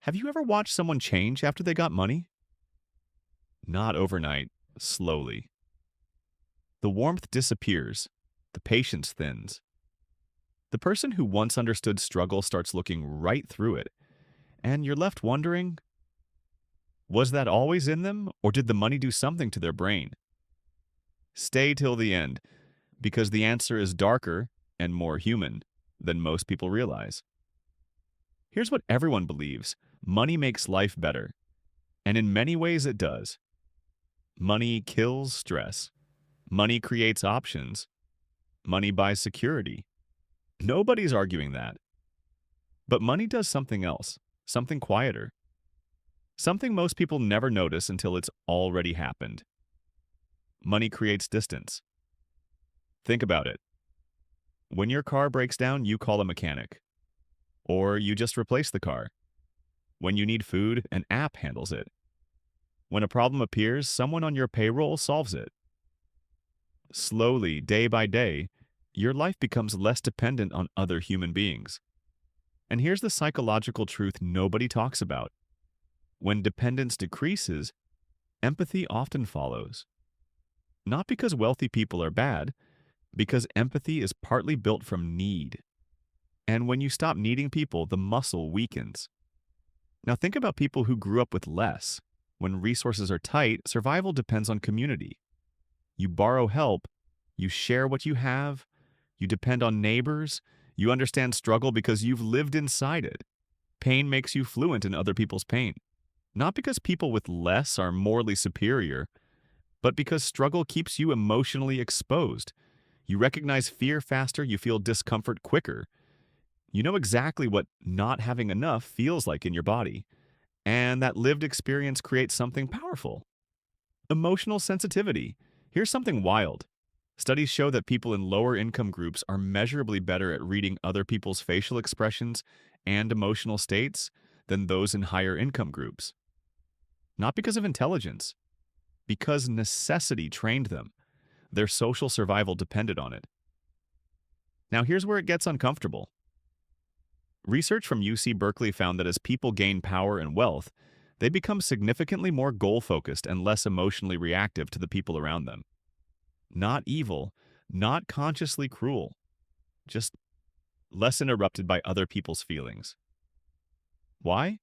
Have you ever watched someone change after they got money? Not overnight, slowly. The warmth disappears, the patience thins. The person who once understood struggle starts looking right through it, and you're left wondering, was that always in them, or did the money do something to their brain? Stay till the end, because the answer is darker and more human than most people realize. Here's what everyone believes: money makes life better, and in many ways it does. Money kills stress. Money creates options. Money buys security. Nobody's arguing that. But money does something else, something quieter, something most people never notice until it's already happened. Money creates distance. Think about it. When your car breaks down, you call a mechanic, or you just replace the car. When you need food, an app handles it. When a problem appears, someone on your payroll solves it. Slowly, day by day, your life becomes less dependent on other human beings. And here's the psychological truth nobody talks about. When dependence decreases, empathy often follows. Not because wealthy people are bad, because empathy is partly built from need. And when you stop needing people, the muscle weakens. Now think about people who grew up with less. When resources are tight, survival depends on community. You borrow help, you share what you have, you depend on neighbors, you understand struggle because you've lived inside it. Pain makes you fluent in other people's pain. Not because people with less are morally superior, but because struggle keeps you emotionally exposed. You recognize fear faster, you feel discomfort quicker. You know exactly what not having enough feels like in your body. And that lived experience creates something powerful. Emotional sensitivity. Here's something wild. Studies show that people in lower income groups are measurably better at reading other people's facial expressions and emotional states than those in higher income groups. Not because of intelligence, because necessity trained them. Their social survival depended on it. Now here's where it gets uncomfortable. Research from UC Berkeley found that as people gain power and wealth, they become significantly more goal-focused and less emotionally reactive to the people around them. Not evil, not consciously cruel, just less interrupted by other people's feelings. Why?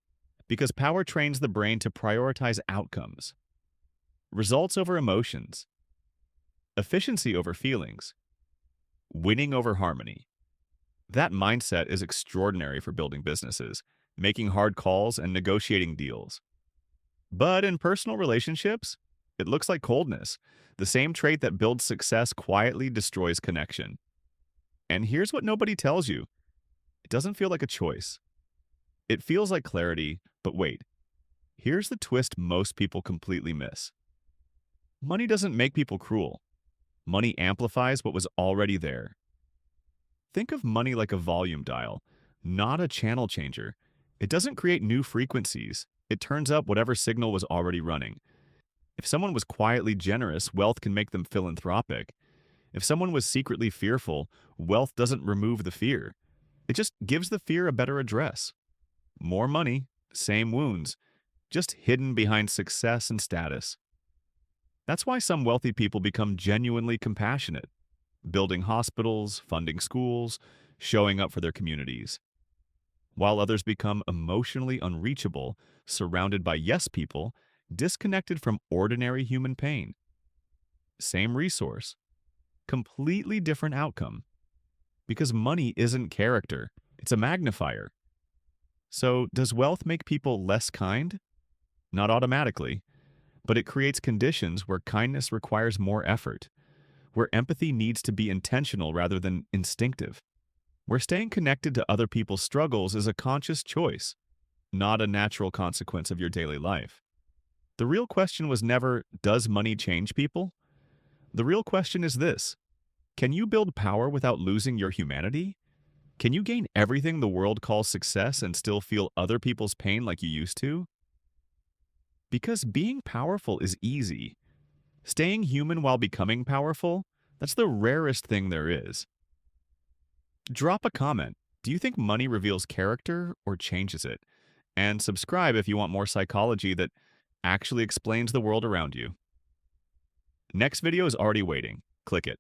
Because power trains the brain to prioritize outcomes, results over emotions, efficiency over feelings, winning over harmony. That mindset is extraordinary for building businesses, making hard calls, and negotiating deals. But in personal relationships, it looks like coldness. The same trait that builds success quietly destroys connection. And here's what nobody tells you. It doesn't feel like a choice. It feels like clarity, but wait. Here's the twist most people completely miss. Money doesn't make people cruel. Money amplifies what was already there. Think of money like a volume dial, not a channel changer. It doesn't create new frequencies. It turns up whatever signal was already running. If someone was quietly generous, wealth can make them philanthropic. If someone was secretly fearful, wealth doesn't remove the fear. It just gives the fear a better address. More money, same wounds, just hidden behind success and status. That's why some wealthy people become genuinely compassionate, building hospitals, funding schools, showing up for their communities. While others become emotionally unreachable, surrounded by yes people, disconnected from ordinary human pain. Same resource, completely different outcome. Because money isn't character, it's a magnifier. So, does wealth make people less kind? Not automatically, but it creates conditions where kindness requires more effort, where empathy needs to be intentional rather than instinctive, where staying connected to other people's struggles is a conscious choice, not a natural consequence of your daily life. The real question was never, does money change people? The real question is this: can you build power without losing your humanity? Can you gain everything the world calls success and still feel other people's pain like you used to? Because being powerful is easy. Staying human while becoming powerful, that's the rarest thing there is. Drop a comment. Do you think money reveals character or changes it? And subscribe if you want more psychology that actually explains the world around you. Next video is already waiting. Click it.